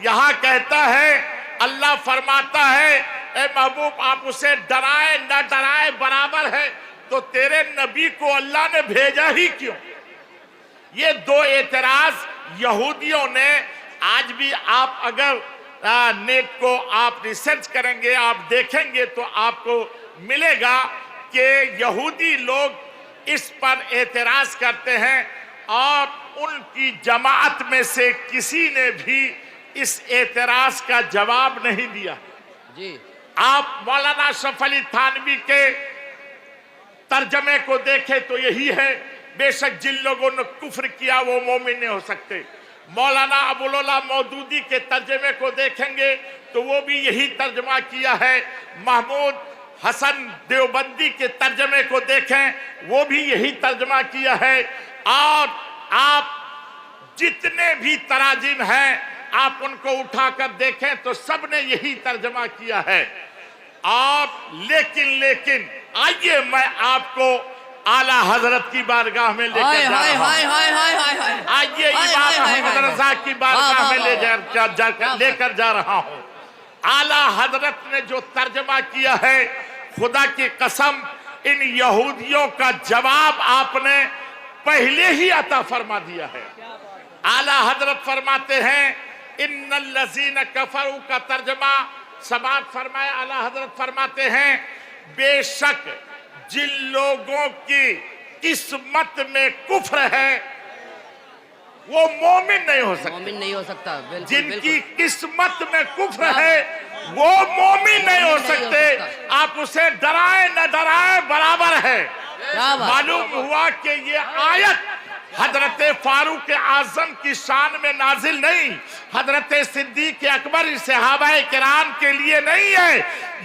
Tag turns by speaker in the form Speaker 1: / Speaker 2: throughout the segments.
Speaker 1: यहाँ कहता है, अल्लाह फरमाता है, ए महबूब आप उसे डराए न डराए बराबर है, तो तेरे नबी को अल्लाह ने भेजा ही क्यों? ये दो एतराज यहूदियों ने, आज भी आप अगर नेट को आप रिसर्च करेंगे, आप देखेंगे तो आपको मिलेगा कि यहूदी लोग इस पर एतराज करते हैं और उनकी जमात में से किसी ने भी इस एतराज का जवाब नहीं दिया जी। आप मौलाना अशरफ अली थानवी के तर्जमे को देखें तो यही है, बेशक जिन लोगों ने कुफ्र किया वो मोमिन नहीं हो सकते। मौलाना अबुल उला मौदूदी के तर्जमे को देखेंगे तो वो भी यही तर्जमा किया है। महमूद हसन देवबंदी के तर्जमे को देखें, वो भी यही तर्जमा किया है। और आप जितने भी तराजिम हैं आप उनको उठाकर देखें तो सब ने यही तर्जमा किया है। और लेकिन आइए मैं आपको आला हजरत की बारगाह में लेकर जा रहा हूं। आइए इमाम अहमद रजा की बारगाह में लेकर जा रहा हूं। आला हजरत ने जो तर्जमा किया है, खुदा की कसम इन यहूदियों का जवाब आपने पहले ही अता फरमा दिया है। आला हजरत फरमाते हैं, इन्नल लज़ीना कफरू का तर्जमा समात फरमाए। आला हजरत फरमाते हैं, बेशक जिन लोगों की किस्मत में कुफ्र है वो मोमिन नहीं हो सकता।
Speaker 2: मोमिन नहीं हो सकता।
Speaker 1: जिनकी किस्मत में कुफ्र है वो मोमिन नहीं हो सकते। आप उसे डराए न डराए बराबर है। मालूम हुआ कि ये आयत हजरत फारूक आजम की शान में नाजिल नहीं, हजरत सिद्दीक अकबर सहाबाए किराम के लिए नहीं है।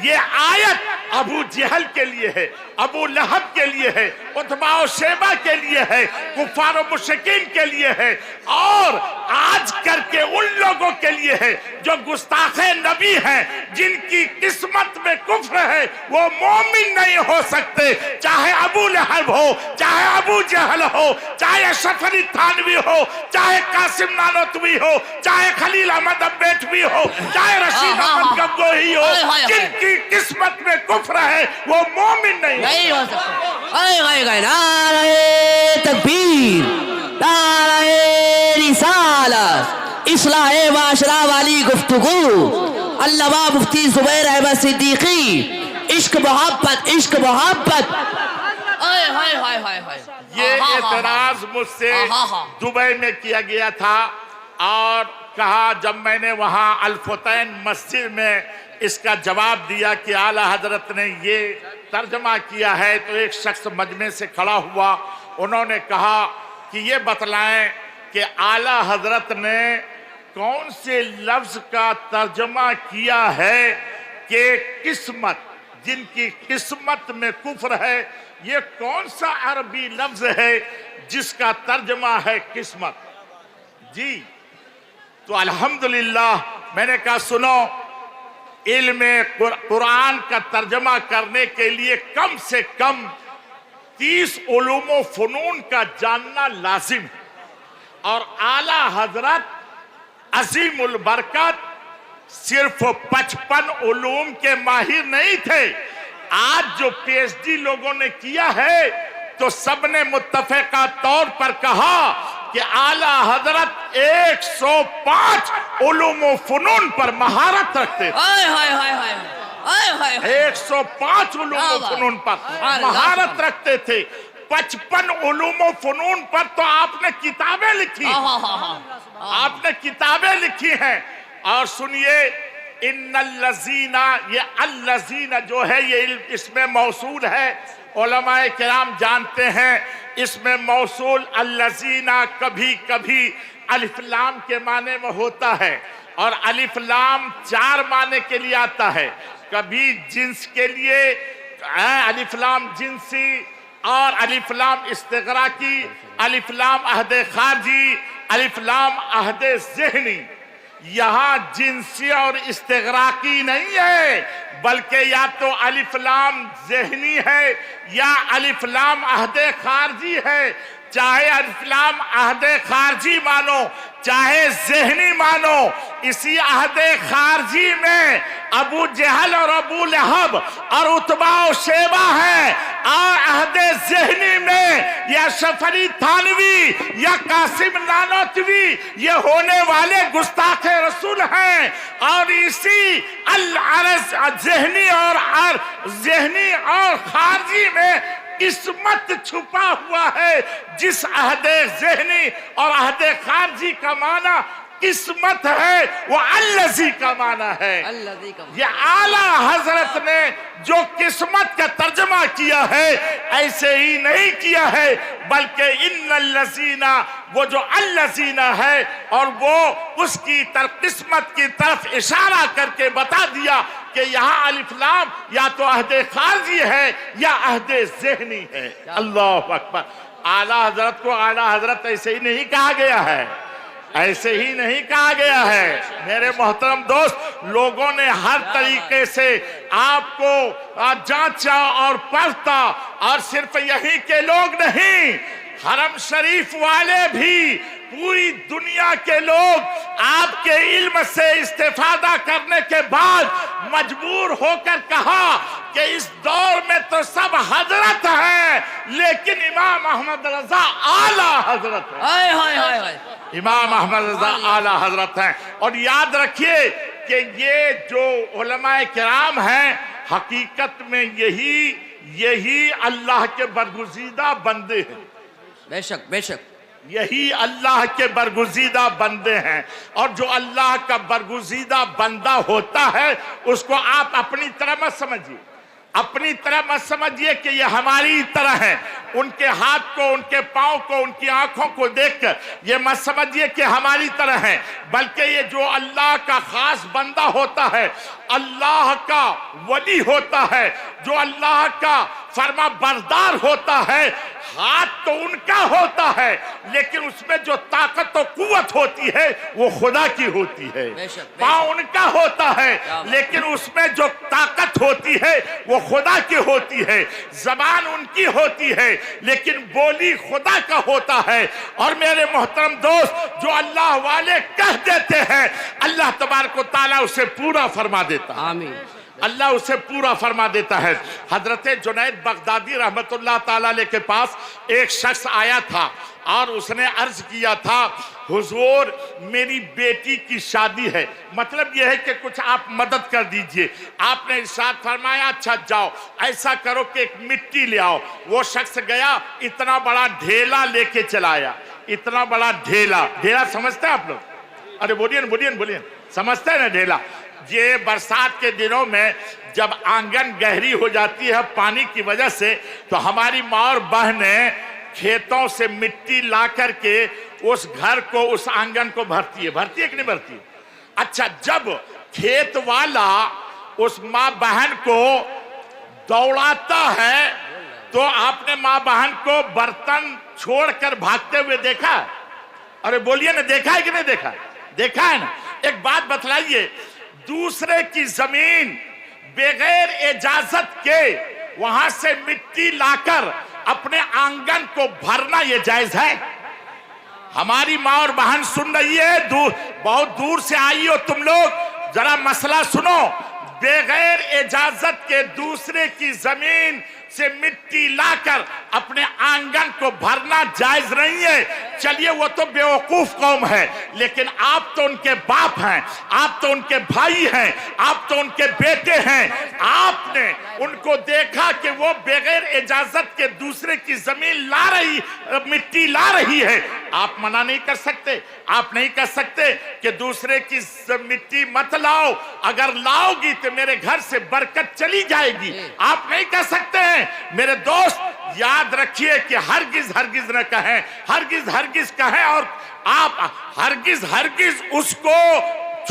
Speaker 1: ये आयत अबू जहल के लिए है, अबू लहब के लिए है, उतबा और शेबा के लिए है, कुफार और मुशरिकीन के लिए है, और आज करके उन लोगों के लिए है जो गुस्ताखे नबी हैं, जिनकी किस्मत में कुफ्र है, वो मोमिन नहीं हो सकते। चाहे अबू लहब हो, चाहे अबू जहल हो, चाहे अशरफ अली थानवी हो, चाहे कासिम नानोतवी हो, चाहे खलील अहमद अब्बेटवी हो, चाहे रशीद अहमद गंगोही हो, जिनकी किस्मत में कुफ्र है वो मोमिन नहीं हो
Speaker 2: सकता। नारे तकबीर, नारे रिसालत, इस्लाह माशरा वाली गुफ्तगू, अल्लामा मुफ्ती जुबैर अहमद सिद्दीकी, इश्क मोहब्बत, इश्क मोहब्बत।
Speaker 1: ये एतराज मुझसे दुबई में किया गया था और कहा, जब मैंने वहां अल-फुतैन मस्जिद में इसका जवाब दिया कि आला हजरत ने ये तर्जमा किया है, तो एक शख्स मजमे से खड़ा हुआ। उन्होंने कहा कि ये बतलाएं कि आला हजरत ने कौन से लफ्ज का तर्जमा किया है कि किस्मत, जिनकी किस्मत में कुफ्र है, ये कौन सा अरबी लफ्ज है जिसका तर्जमा है किस्मत जी। तो अल्हम्दुलिल्लाह मैंने कहा सुनो, इल्म कुरान का तर्जमा करने के लिए कम से कम 30 उलूम व फनून का जानना लाजिम है। और आला हजरत अजीमुल बरकत सिर्फ 55 उलूम के माहिर नहीं थे। आज जो पीएचडी लोगों ने किया है तो सबने मुत्तफिका तौर पर कहा कि आला हजरत 105 उलूम व फनून पर महारत रखते थे। 105 उलूम व फनून पर महारत रखते थे। 55 उलूम व फनून पर तो आपने किताबें लिखी, आपने किताबें लिखी हैं। और सुनिए, इन्नल लज़ीना, ये अल-लज़ीना जो है ये इसमें मौसूल है। उलमाए किराम जानते हैं इसमें मौसूल अल-लज़ीना कभी कभी अलिफ लाम के माने में होता है, और अलिफ लाम 4 माने के लिए आता है। कभी जिन्स के लिए अलिफ लाम जिन्सी, और अलिफ लाम इस्तिग़राक़ी, अलिफ लाम अहदे खारजी, अलिफ लाम अहदे ज़हनी। यहाँ जिन्सी और इस्तिग़राक़ी नहीं है, बल्कि या तो अलिफ लाम ज़हनी है या अलिफ लाम अहदे खारजी है। चाहे अल्फलाम अहदे खारजी मानो, चाहे जहनी मानो, इसी अहदे खारजी में अबू जहल और अबू लहब और उतबा और शेबा है, और अहदे जहनी में या शफरी थानवी या कासिम नानोतवी ये होने वाले गुस्ताखे रसूल हैं। और इसी जहनी और खारजी में किस्मत छुपा हुआ है। जिस अहदे जहनी और अहदे खारजी का माना किस्मत है, वो अल्लज़ी का माना है। ये आला हजरत ने जो किस्मत का तर्जमा किया है ऐसे ही नहीं किया है, बल्कि इन्नल्लज़ीना, वो जो अल्लज़ीना है और वो उसकी तरफ किस्मत की तरफ इशारा करके बता दिया कि यहाँ अलिफ लाम या तो अहदे खारजी है या अहदे ज़हनी है। अल्लाह अकबर। आला हजरत को आला हजरत ऐसे ही नहीं कहा गया है, ऐसे ही नहीं कहा गया है। मेरे मोहतरम दोस्त, लोगों ने हर तरीके से आपको जांचा और परखा, और सिर्फ यही के लोग नहीं, हरम शरीफ वाले भी, पूरी दुनिया के लोग आपके इल्म से इस्तेफादा करने के बाद मजबूर होकर कहा कि इस दौर में तो सब हजरत हैं, लेकिन इमाम अहमद रजा आला हजरत है।
Speaker 2: हाय हाय हाय हाय।
Speaker 1: इमाम अहमद रजा आला हजरत हैं। और याद रखिए कि ये जो उलमाए किराम हैं, हकीकत में यही अल्लाह के बरगुज़ीदा बंदे हैं।
Speaker 2: बेशक बेशक,
Speaker 1: यही अल्लाह के बरगुज़ीदा बंदे हैं। और जो अल्लाह का बरगुज़ीदा बंदा होता है उसको आप अपनी तरह मत समझिए, अपनी तरह मत समझिए कि ये हमारी तरह है। उनके हाथ को, उनके पांव को, उनकी आंखों को देखकर ये मत समझिए कि हमारी तरह है, बल्कि ये जो अल्लाह का खास बंदा होता है, अल्लाह का वली होता है, जो अल्लाह का फरमा बरदार होता है, हाथ तो उनका होता है लेकिन उसमें जो ताकत और कुव्वत होती है वो खुदा की होती है। पाँव उनका होता है लेकिन उसमें जो ताकत होती है वो खुदा की होती है। जबान उनकी होती है लेकिन बोली खुदा का होता है। और मेरे मोहतरम दोस्त, जो अल्लाह वाले कह देते हैं, अल्लाह तबारक व तआला उसे पूरा फरमा देता है। आमीन। अल्लाह उसे पूरा फरमा देता है। हजरत जुनैद बगदादी रहमतुल्लाह ताला अलैह के पास एक शख्स आया था और उसने अर्ज किया था, हुजूर मेरी बेटी की शादी है, मतलब यह है कि कुछ आप मदद कर दीजिए। आपने इरशाद फरमाया, अच्छा जाओ ऐसा करो कि एक मिट्टी ले आओ। वो शख्स गया, इतना बड़ा ढेला लेके चलाया, इतना बड़ा ढेला। ढेला समझते हैं आप लोग? अरे बोलिए बोलिए बोलिए, समझते हैं ना ढेला? ये बरसात के दिनों में जब आंगन गहरी हो जाती है पानी की वजह से, तो हमारी माँ और बहनें खेतों से मिट्टी ला करके उस घर को, उस आंगन को भरती है कि नहीं भरती है? अच्छा, जब खेत वाला उस माँ बहन को दौड़ाता है तो आपने माँ बहन को बर्तन छोड़कर भागते हुए देखा? अरे बोलिए ना, देखा है कि नहीं देखा? देखा है ना। एक बात बतलाइए, दूसरे की जमीन बगैर इजाजत के वहां से मिट्टी लाकर अपने आंगन को भरना ये जायज है? हमारी माँ और बहन सुन रही है, बहुत दूर से आई हो तुम लोग, जरा मसला सुनो। बगैर इजाजत के दूसरे की जमीन से मिट्टी लाकर अपने आंगन को भरना जायज नहीं है। चलिए वो तो बेवकूफ कौम है, लेकिन आप तो उनके बाप हैं, आप तो उनके भाई हैं, आप तो उनके बेटे हैं। आपने उनको देखा कि वो बगैर इजाजत के दूसरे की जमीन ला रही, मिट्टी ला रही है, आप मना नहीं कर सकते। आप नहीं कर सकते कि दूसरे की मिट्टी मत लाओ, अगर लाओगी तो मेरे घर से बरकत चली जाएगी। आप नहीं कर सकते हैं। मेरे दोस्त, याद रखिए कि हरगिज हरगिज न कहें, हरगिज हरगिज कहें, और आप हरगिज हरगिज उसको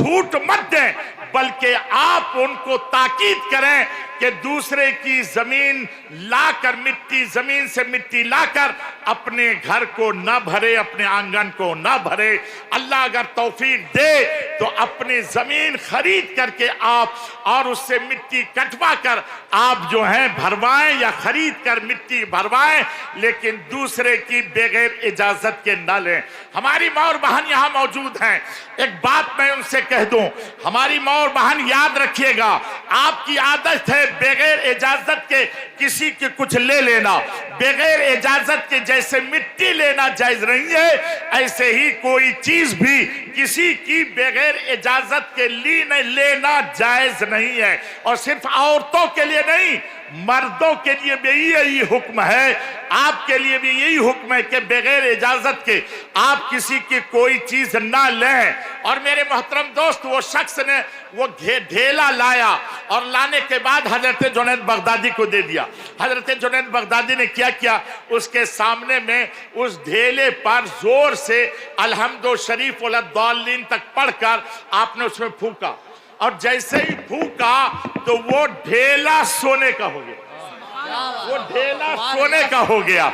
Speaker 1: छूट मत दें, बल्कि आप उनको ताकीद करें कि दूसरे की जमीन लाकर, मिट्टी, जमीन से मिट्टी लाकर अपने घर को न भरे, अपने आंगन को न भरे। अल्लाह अगर तौफीक दे तो अपनी जमीन खरीद करके आप और उससे मिट्टी कटवा कर आप जो है भरवाएं, या खरीद कर मिट्टी भरवाएं, लेकिन दूसरे की बगैर इजाजत के न लें। हमारी माँ और बहन यहां मौजूद हैं, एक बात मैं उनसे कह दूं, हमारी माँ और बहन याद रखिएगा, आपकी आदत है बगैर इजाजत के किसी के कुछ ले लेना। बगैर इजाजत के जैसे मिट्टी लेना जायज नहीं है, ऐसे ही कोई चीज भी किसी की बगैर इजाजत के लिए लेना जायज नहीं है। और सिर्फ औरतों के लिए नहीं, मर्दों के लिए भी यही हुक्म है, आपके लिए भी यही हुक्म है कि बगैर इजाजत के आप किसी की कोई चीज ना लें। और मेरे मोहतरम दोस्त, वो शख्स ने वो ढेला लाया और लाने के बाद हजरत जुनैद बगदादी को दे दिया। हजरत जुनैद बगदादी ने क्या किया, उसके सामने में उस ढेले पर जोर से अलहम्दो शरीफ वला दालिन तक पढ़कर आपने उसमें फूंका, और जैसे ही फूंका तो वो ढेला सोने का हो गया, वो ढेला सोने का हो गया।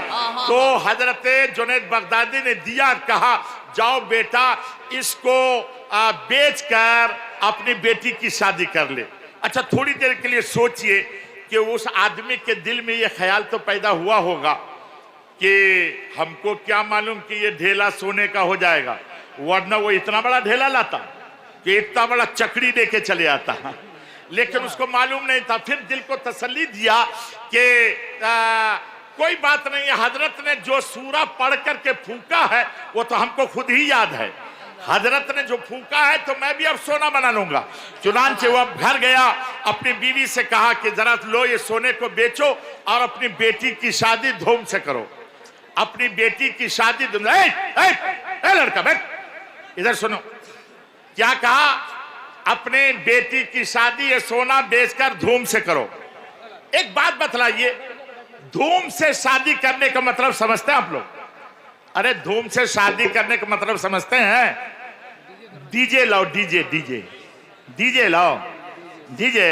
Speaker 1: तो हजरत जुनैद बगदादी ने दिया, कहा जाओ बेटा इसको बेचकर अपनी बेटी की शादी कर ले। अच्छा, थोड़ी देर के लिए सोचिए कि उस आदमी के दिल में ये ख्याल तो पैदा हुआ होगा कि हमको क्या मालूम कि ये ढेला सोने का हो जाएगा, वरना वो इतना बड़ा ढेला लाता कि इतना बड़ा चकड़ी लेके चले आता। लेकिन उसको मालूम नहीं था। फिर दिल को तसल्ली दिया कि कोई बात नहीं है, हजरत ने जो सूरा पढ़ करके फूंका है वो तो हमको खुद ही याद है, हजरत ने जो फूंका है तो मैं भी अब सोना बना लूंगा। चुनांचे वो अब घर गया, अपनी बीवी से कहा कि जरा लो ये सोने को बेचो और अपनी बेटी की शादी धूम से करो। अपनी बेटी की शादी लड़का बैठ इधर सुनो, क्या कहा, अपने बेटी की शादी ये सोना बेचकर धूम से करो। एक बात बतलाइए, धूम से शादी करने का मतलब समझते हैं आप लोग? अरे धूम से शादी करने का मतलब समझते हैं? डीजे लाओ, डीजे डीजे डीजे लाओ, डीजे।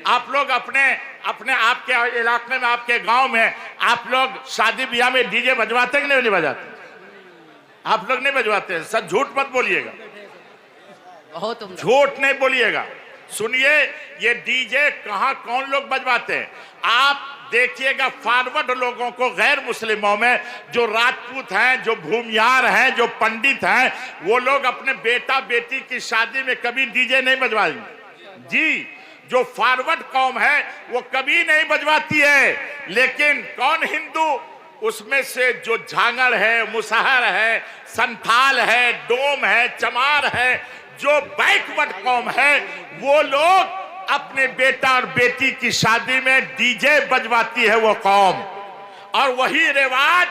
Speaker 1: आप लोग अपने अपने आपके इलाके में, आपके गांव में आप लोग शादी ब्याह में डीजे बजवाते कि नहीं बजवाते? आप लोग नहीं बजवाते? सर झूठ मत बोलिएगा, झूठ नहीं बोलिएगा। सुनिए, ये डीजे कहां कौन लोग बजवाते हैं? आप देखिएगा फॉरवर्ड लोगों को, गैर मुस्लिमों में जो राजपूत हैं, जो भूमियार हैं, जो पंडित हैं, वो लोग अपने बेटा बेटी की शादी में कभी डीजे नहीं बजवाएंगे जी। जो फॉरवर्ड कौम है वो कभी नहीं बजवाती है। लेकिन कौन हिंदू, उसमें से जो झांगड़ है, मुसहर है, संथाल है, डोम है, चमार है, जो बैकवर्ड कौम है, वो लोग अपने बेटा और बेटी की शादी में डीजे बजवाती है वो कौम। और वही रिवाज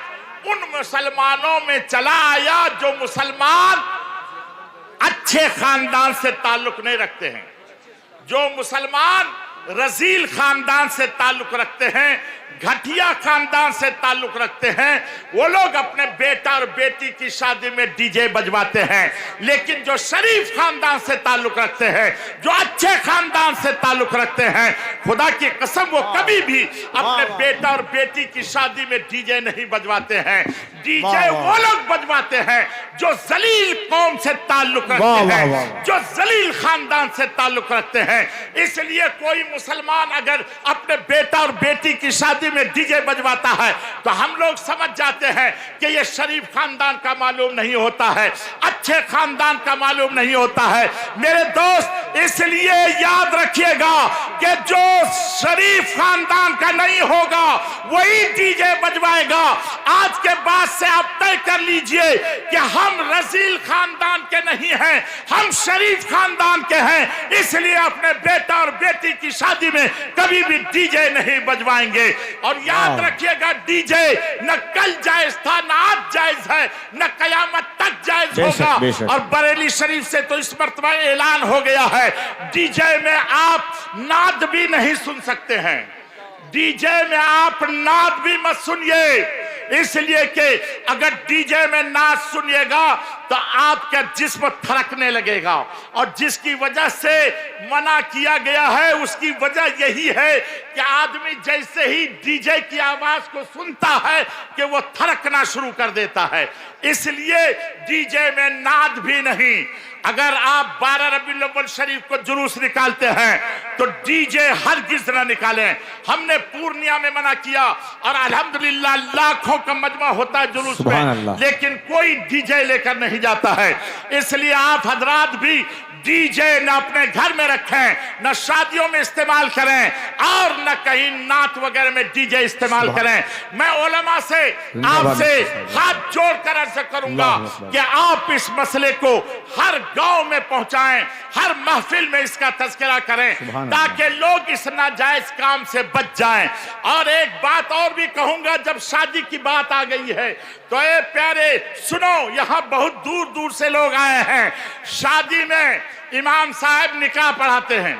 Speaker 1: उन मुसलमानों में चला आया जो मुसलमान अच्छे खानदान से ताल्लुक नहीं रखते हैं, जो मुसलमान रजील खानदान से ताल्लुक रखते हैं, घटिया खानदान से ताल्लुक रखते हैं, वो लोग अपने बेटा और बेटी की शादी में डीजे बजवाते हैं। लेकिन जो शरीफ खानदान से ताल्लुक रखते हैं, जो अच्छे खानदान से ताल्लुक रखते हैं, खुदा की कसम वो कभी भी अपने बेटा और बेटी की शादी में डीजे नहीं बजवाते हैं। डीजे वो लोग बजवाते हैं जो जलील कौम से ताल्लुक रखते हैं, जो जलील खानदान से ताल्लुक रखते हैं। इसलिए कोई मुसलमान अगर अपने बेटा और बेटी की शादी में डीजे बजवाता है तो हम लोग समझ जाते हैं कि ये शरीफ खानदान का मालूम नहीं होता है, अच्छे खानदान का मालूम नहीं होता है। मेरे दोस्त, इसलिए याद रखिएगा कि जो शरीफ खानदान का नहीं होगा वही डीजे बजवाएगा। आज के बाद से आप तय कर लीजिए कि हम रजील खानदान के नहीं हैं, हम शरीफ खानदान के हैं। इसलिए अपने बेटा और बेटी की शादी में कभी भी डीजे नहीं बजवाएंगे। और याद रखिएगा, डीजे न कल जायज था, न आज जायज है, न कयामत तक जायज होगा। और बरेली शरीफ से तो इस मर्तबा ऐलान हो गया है, डीजे में आप नाद भी नहीं सुन सकते हैं। डीजे में आप नाद भी मत सुनिए। इसलिए कि अगर डीजे में नाच सुनिएगा तो आपका जिस्म थरकने लगेगा, और जिसकी वजह से मना किया गया है उसकी वजह यही है कि आदमी जैसे ही डीजे की आवाज को सुनता है कि वो थरकना शुरू कर देता है। इसलिए डीजे में नाद भी नहीं। अगर आप 12 रबीउल अव्वल शरीफ को जुलूस निकालते हैं तो डीजे हरगिज़ न निकालें। हमने पूर्णिया में मना किया और अल्हम्दुलिल्लाह लाखों का मजमा होता है जुलूस में, लेकिन कोई डीजे लेकर नहीं जाता है। इसलिए आप हजरात भी डीजे न अपने घर में रखें, न शादियों में इस्तेमाल करें, और न कहीं नात वगैरह में डीजे इस्तेमाल करें। मैं उलमा से आपसे हाथ जोड़कर अर्ज करूंगा कि आप इस मसले को हर गांव में पहुंचाएं, हर महफिल में इसका तज़किरा करें, ताकि लोग इस नाजायज काम से बच जाएं। और एक बात और भी कहूंगा, जब शादी की बात आ गई है तो ए प्यारे सुनो, यहां बहुत दूर दूर से लोग आए हैं। शादी में इमाम साहब निकाह पढ़ाते हैं,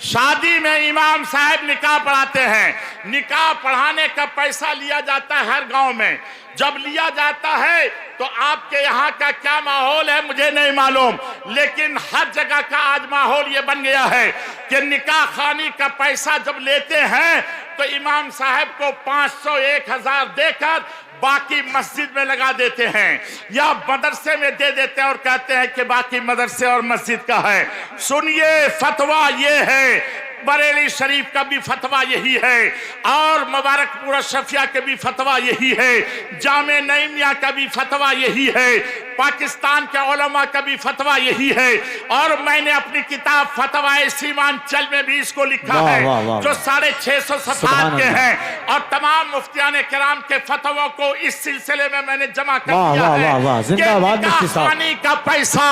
Speaker 1: शादी में इमाम साहब निकाह पढ़ाते हैं। निकाह पढ़ाने का पैसा लिया जाता है हर गांव में। जब लिया जाता है तो आपके यहाँ का क्या माहौल है मुझे नहीं मालूम, लेकिन हर जगह का आज माहौल ये बन गया है कि निकाह खानी का पैसा जब लेते हैं तो इमाम साहब को 500 1000 देकर बाकी मस्जिद में लगा देते हैं, या मदरसे में दे देते हैं और कहते हैं कि बाकी मदरसे और मस्जिद का है। सुनिए, फतवा ये है, बरेली शरीफ का भी फतवा यही है, और मुबारकपुर शफिया के भी फतवा यही है, जामे नईमिया का भी फतवा यही है, पाकिस्तान के उलमा का भी फतवा यही है, और मैंने अपनी किताब फतवाए सीमांचल में भी इसको लिखा है, जो 650 सफ़हात के हैं, और तमाम मुफ्तियान किराम के फतवों को इस सिलसिले में मैंने जमा कर दिया है कि निकाह खानी का पैसा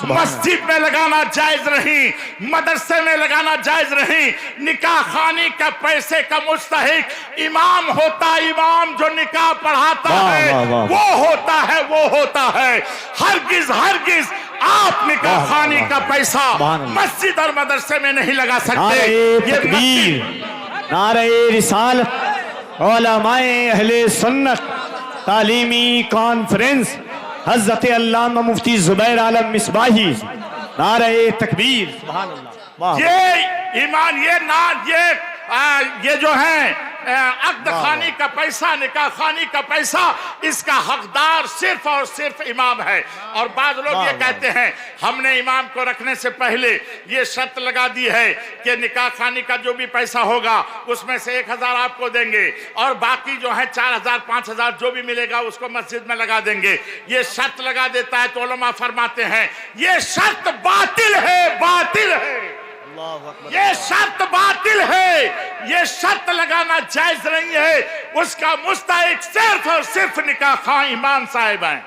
Speaker 1: मस्जिद में लगाना जायज नहीं, मदरसे में लगाना जायज नहीं। निकाह खानी का पैसे का मुस्तहिक इमाम होता, इमाम जो निकाह पढ़ाता है वो होता है। हरगिज हरगिज आप निकाह खानी का पैसा मस्जिद और मदरसे में नहीं लगा सकते।
Speaker 3: नारे रिसालत उलमाए अहले सुन्नत तालीमी कॉन्फ्रेंस हज़रत अल्लामा मुफ्ती ज़ुबैर आलम मिसबाही, नारे तकबीर, सुभान अल्लाह।
Speaker 1: ये ईमान, ये नाज, ये जो है अक़्द खानी का पैसा, निकाह खानी का पैसा, इसका हकदार सिर्फ और सिर्फ इमाम है। और बाद लोग ये कहते हैं हमने इमाम को रखने से पहले ये शर्त लगा दी है कि निकाह खानी का जो भी पैसा होगा उसमें से 1000 आपको देंगे, और बाकी जो है 4000 5000 जो भी मिलेगा उसको मस्जिद में लगा देंगे। ये शर्त लगा देता है तो उलमा फरमाते हैं ये शर्त बातिल है, बातिल है, ये शर्त बातिल है, ये शर्त लगाना जायज नहीं है। उसका मुस्तहिक सिर्फ और सिर्फ निकाह खां इमाम साहिब हैं।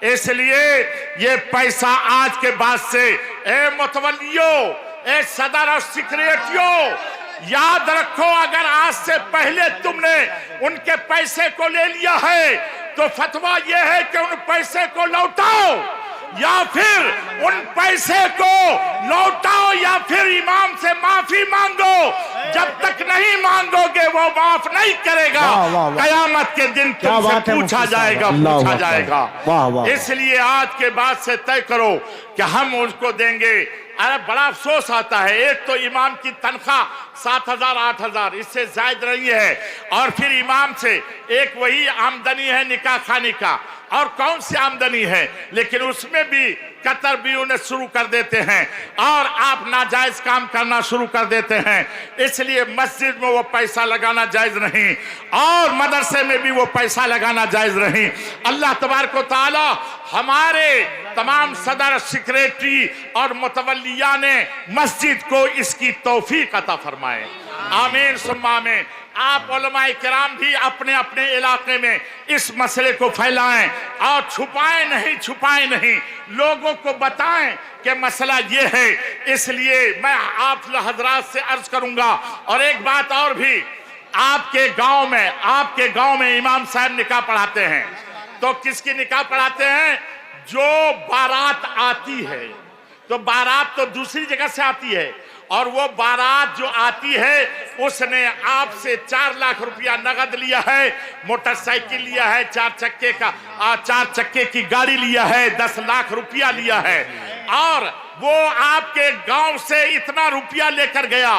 Speaker 1: इसलिए ये पैसा आज के बाद से ए मुतवल्लियों, ए सदर और सेक्रेटरियों, याद रखो, अगर आज से पहले तुमने उनके पैसे को ले लिया है तो फतवा यह है कि उन पैसे को लौटाओ, या फिर उन पैसे को लौटाओ, या फिर इमाम से माफी मांगो। जब तक नहीं मांगोगे वो माफ नहीं करेगा, कयामत के दिन तुमसे पूछा जाएगा, पूछा जाएगा। इसलिए आज के बाद से तय करो कि हम उसको देंगे। अरे बड़ा अफसोस आता है, एक तो इमाम की तनख्वाह 7000 8000, इससे जायद नहीं है, और फिर इमाम से एक वही आमदनी है निकाह खानी का, और कौन सी आमदनी है, लेकिन उसमें भी कतर भी उन्हें शुरू कर देते हैं और आप नाजायज काम करना शुरू कर देते हैं। इसलिए मस्जिद में वो पैसा लगाना जायज नहीं, और मदरसे में भी वो पैसा लगाना जायज नहीं। अल्लाह तबारक व तआला हमारे तमाम सदर, सेक्रेटरी और मुतवल्लिया ने मस्जिद को इसकी तौफीक अता फरमाए, आमीन सुम्मा आमीन। आप उलमाए किराम भी अपने अपने इलाके में इस मसले को फैलाएं, और छुपाएं नहीं, लोगों को बताएं कि मसला ये है। इसलिए मैं आप हजरात से अर्ज करूंगा, और एक बात और भी, आपके गांव में इमाम साहब निकाह पढ़ाते हैं, तो किसकी निकाह पढ़ाते हैं? जो बारात आती है, तो बारात तो दूसरी जगह से आती है, और वो बारात जो आती है उसने आपसे 4 लाख रुपया नगद लिया है, मोटरसाइकिल लिया है, 4 चक्के की गाड़ी लिया है, 10 लाख रुपया लिया है, और वो आपके गांव से इतना रुपया लेकर गया।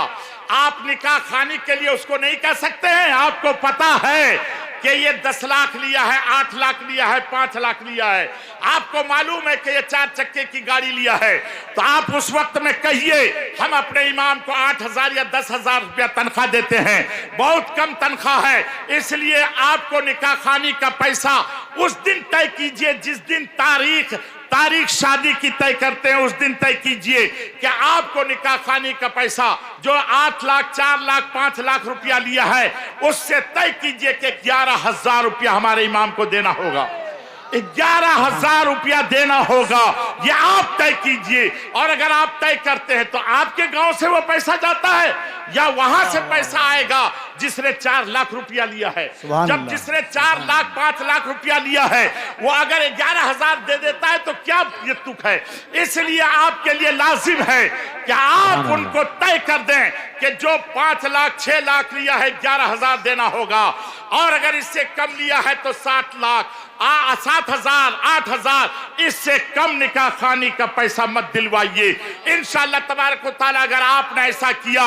Speaker 1: आप निकाह खानी के लिए उसको नहीं कह सकते हैं। आपको पता है कि ये 10 लाख लिया है, 8 लाख लिया है, 5 लाख लिया है, आपको मालूम है कि ये 4 चक्के की गाड़ी लिया है, तो आप उस वक्त में कहिए हम अपने इमाम को 8,000 या 10,000 रुपया तनख्वाह देते हैं, बहुत कम तनख्वाह है, इसलिए आपको निकाह खानी का पैसा उस दिन तय कीजिए जिस दिन तारीख शादी की तय करते हैं, उस दिन तय कीजिए कि आपको निकाह खानी का पैसा जो 8 लाख, 4 लाख, 5 लाख रुपया लिया है उससे तय कीजिए कि 11,000 रुपया हमारे इमाम को देना होगा, 11,000 रुपया देना होगा, ये आप तय कीजिए। और अगर आप तय करते हैं तो आपके गांव से वो पैसा जाता है या वहां से पैसा आएगा जिसने 4 लाख रुपया लिया है। जब जिसने 4 लाख 5 लाख रुपया लिया है वो अगर 11,000 दे देता है तो क्या ये तुक है। इसलिए आपके लिए लाजिम है कि आप उनको तय कर दें कि जो 5 लाख 6 लाख लिया है 11,000 देना होगा, और अगर इससे कम लिया है तो 7 लाख 7,000 8,000, इससे कम निकाह खानी का पैसा मत दिलवाइए। इंशाअल्लाह तबारक व तआला अगर आपने ऐसा किया,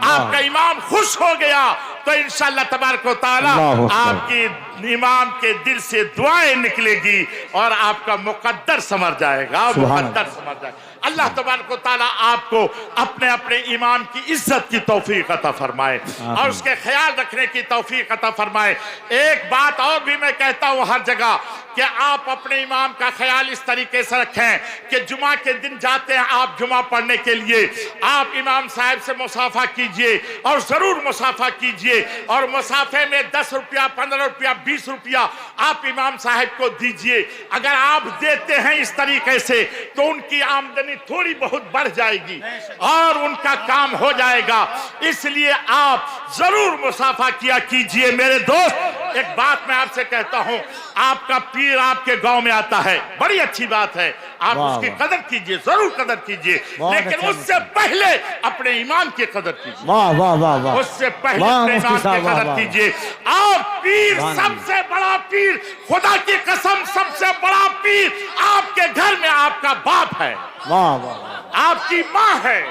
Speaker 1: आपका इमाम खुश हो गया, तो इंशाअल्लाह तबारक व तआला आपकी इमाम के दिल से दुआएं निकलेगी और आपका मुकद्दर समझ जाएगा, मुकद्दर समझ जाएगा। अल्लाह तबारक व तआला आपको अपने अपने इमाम की इज्जत की तौफीक अता फरमाए और उसके ख्याल रखने की तौफीक अता फरमाए। एक बात और भी मैं कहता हूं हर जगह कि आप अपने इमाम का ख्याल इस तरीके से रखें कि जुमा के दिन जाते हैं आप जुमा पढ़ने के लिए, आप इमाम साहब से मुसाफा कीजिए और जरूर मुसाफा कीजिए, और मुसाफे में 10 रुपया 15 रुपया 20 रुपया आप इमाम साहब को दीजिए। अगर आप देते हैं इस तरीके से तो उनकी आमदनी थोड़ी बहुत बढ़ जाएगी और उनका काम हो जाएगा, इसलिए आप जरूर मुसाफा किया कीजिए। मेरे दोस्त, एक बात मैं आपसे कहता हूं, आपका पीर आपके गांव में आता है, बड़ी अच्छी बात है, आप उसकी कदर कीजिए, जरूर कदर कीजिए, लेकिन उससे पहले अपने इमाम की कदर कीजिए।
Speaker 3: वाह वाह वाह वाह,
Speaker 1: उससे पहले अपने इमाम की कदर कीजिए। और पीर, सबसे बड़ा पीर, खुदा की कसम सबसे बड़ा पीर आपके घर में आपका बाप है,
Speaker 3: वाह वाह,
Speaker 1: आपकी माँ है।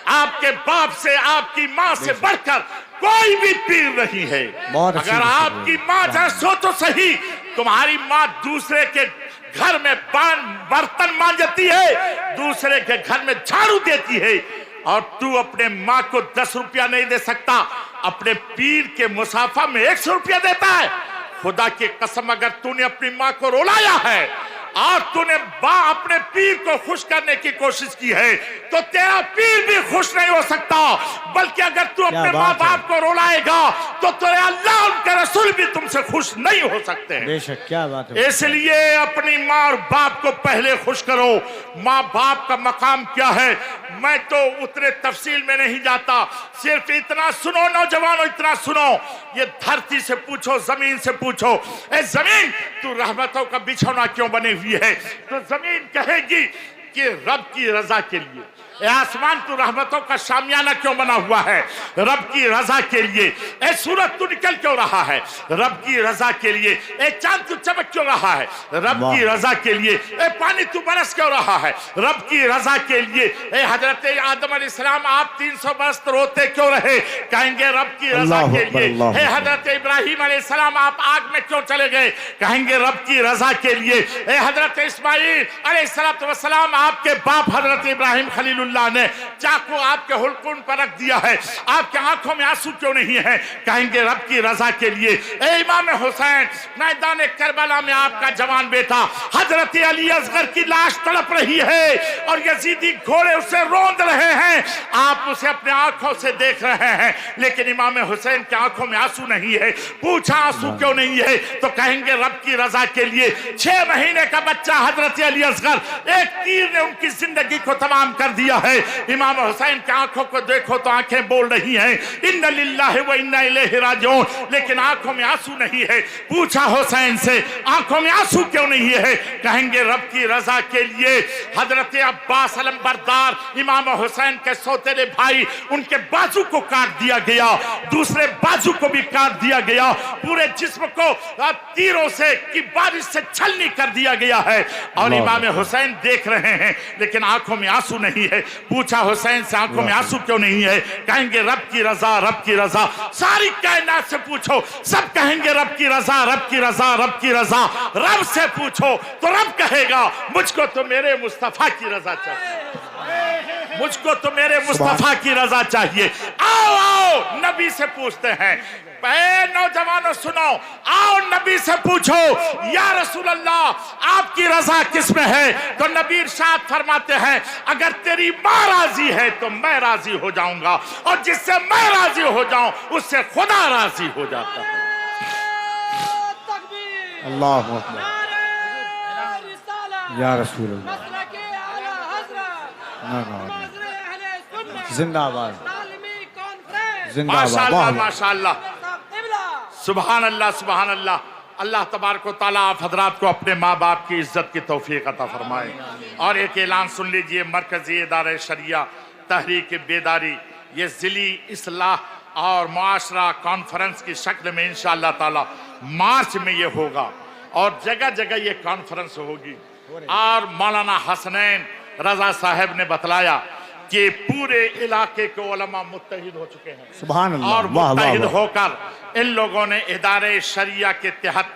Speaker 1: आपके बाप से, आपकी माँ से बढ़कर कोई भी पीर नहीं है। अगर आपकी माँ जैसो तो सही, तुम्हारी माँ दूसरे के घर में बर्तन मांजती है, दूसरे के घर में झाड़ू देती है, और तू अपने माँ को 10 रुपया नहीं दे सकता, अपने पीर के मुसाफा में 100 रुपया देता है। खुदा की कसम, अगर तूने अपनी माँ को रुलाया है और तूने अपने पीर को खुश करने की कोशिश की है तो तेरा पीर भी खुश नहीं हो सकता, बल्कि अगर तू अपने माँ बाप को रुलाएगा तो तेरे अल्लाह उनके रसूल भी तुमसे खुश नहीं हो सकते हैं।
Speaker 3: बेशक, क्या बात है।
Speaker 1: इसलिए अपनी माँ और बाप को पहले खुश करो। माँ बाप का मकाम क्या है मैं तो उतने तफसील में नहीं जाता, सिर्फ इतना सुनो नौजवानों, इतना सुनो, ये धरती से पूछो, जमीन से पूछो, ए जमीन तू रहमतों का बिछौना क्यों बनी हुई है, तो जमीन कहेगी कि रब की रजा के लिए। आसमान तू रहमतों का शामियाना क्यों बना हुआ है, रब की रजा के लिए। ए सूरज तू निकल क्यों रहा है, रब की रजा के लिए। ए चांद तू चमक क्यों रहा है, रब की रजा के लिए। ए पानी तू बरस क्यों रहा है, रब की रजा के लिए। ए हजरत आदम अलैहिस्सलाम आप 300 बरस रोते क्यों रहे, कहेंगे रब की रजा के लिए। ए हजरत इब्राहिम अलैहिस्सलाम आप आग में क्यों चले गए, कहेंगे रब की रजा के लिए। ए हजरत इस्माइल अलैहिस्सलाम आपके बाप हजरत इब्राहिम खलील ने चाकू आपके हुल्कुन पर रख दिया है, आपके आंखों में आंसू क्यों नहीं है, कहेंगे रब की रजा के लिए। ए इमाम हुसैन मैदान करबला में आपका जवान बेटा हजरत अली असगर की लाश तड़प रही है और यजीदी घोड़े उसे रोंद रहे हैं, आप आप उसे अपने आंखों से देख रहे हैं, लेकिन इमाम हुसैन की आंखों में आंसू नहीं है। पूछा आंसू क्यों नहीं है, तो कहेंगे रब की रजा के लिए। 6 महीने का बच्चा हजरत अली असगर, एक तीर ने उनकी जिंदगी को तमाम कर दिया है। इमाम हुसैन की आंखों को देखो तो आंखें बोल रही हैं इन्ना लिल्लाहि व इन्ना इलैहि राजिऊन, लेकिन आंखों में आंसू नहीं है। पूछा हुसैन से आंखों में आंसू क्यों नहीं है, कहेंगे रब की रजा के लिए। हजरत अब्बास अलमबरदार इमाम हुसैन के सौतेले भाई, उनके बाजू को काट दिया गया, दूसरे बाजू को भी काट दिया गया, पूरे जिस्म को तीरों से की बारिश से छलनी कर दिया गया है और इमाम हुसैन देख रहे हैं, लेकिन आंखों में आंसू नहीं है। पूछा हुसैन से आंखों में आंसू क्यों नहीं है, कहेंगे रब की रजा, रब की रजा। सारी कायनात से पूछो, सब कहेंगे रब की रजा, रब की रजा, रब की रजा। रब से पूछो तो रब कहेगा मुझको तो मेरे मुस्तफा की रजा चाहिए, मुझको तो मेरे मुस्तफा की रजा चाहिए। आओ आओ नबी से पूछते हैं। नौजवानों सुनो, आओ नबी से पूछो या रसूल अल्लाह आपकी रजा किस में है, तो नबी इरशाद फरमाते हैं अगर तेरी माँ राजी है तो मैं राजी हो जाऊंगा, और जिससे मैं राजी हो जाऊं उससे खुदा राजी हो जाता है।
Speaker 3: अल्लाह अकबर या रसूल अल्लाह, जिंदाबाद जिंदाबाद।
Speaker 1: माशाअल्लाह माशाअल्लाह, सुभान अल्लाह सुभान अल्लाह। अल्लाह तबारक व तआला आप हजरात को अपने माँ बाप की इज्जत की तौफीक अता फरमाए। और एक ऐलान सुन लीजिए, मरकजी इदारे शरिया तहरीक बेदारी ये ज़िली इस्लाह और मुआशरा कॉन्फ्रेंस की शक्ल में इंशाअल्लाह ताला मार्च में ये होगा और जगह जगह ये कॉन्फ्रेंस होगी। और मौलाना हसनैन रजा साहब ने बतलाया कि पूरे इलाके के उलमा मुत्तहिद हो चुके हैं,
Speaker 3: सुभान अल्लाह,
Speaker 1: और
Speaker 3: वाह, वाह,
Speaker 1: मुत्तहिद
Speaker 3: वाह।
Speaker 1: होकर इन लोगों ने इदारे शरिया के तहत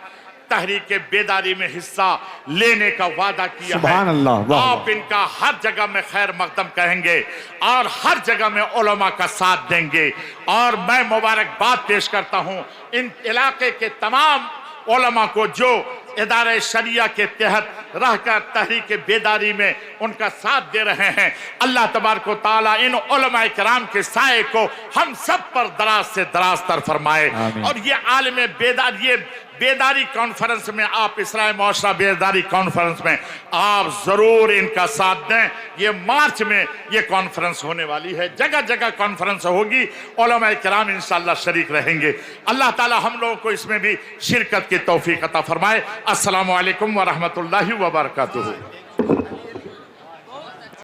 Speaker 1: तहरीक बेदारी में हिस्सा लेने का वादा किया
Speaker 3: सुभान
Speaker 1: है।
Speaker 3: अल्लाह, वाह,
Speaker 1: आप इनका हर जगह में खैर मकदम कहेंगे और हर जगह में उलमा का साथ देंगे। और मैं मुबारकबाद पेश करता हूँ इन इलाके के तमाम उलमा को जो इदारे शरिया के तहत रहकर तहरीक बेदारी में उनका साथ दे रहे हैं। अल्लाह तबारक व तआला इन उलमा किराम के साए को हम सब पर दराज से दराज तर फरमाए। और ये आलम बेदारी, ये बेदारी कॉन्फ्रेंस में आप इस्लाह मुआशरा बेदारी कॉन्फ्रेंस में आप जरूर इनका साथ दें। ये मार्च में ये कॉन्फ्रेंस होने वाली है, जगह जगह कॉन्फ्रेंस होगी, उलमा किराम इंशाअल्लाह शरीक रहेंगे। अल्लाह ताला हम लोगों को इसमें भी शिरकत की तौफीक अता फरमाए। अस्सलामु अलैकुम व रहमतुल्लाहि व बरकातुहू।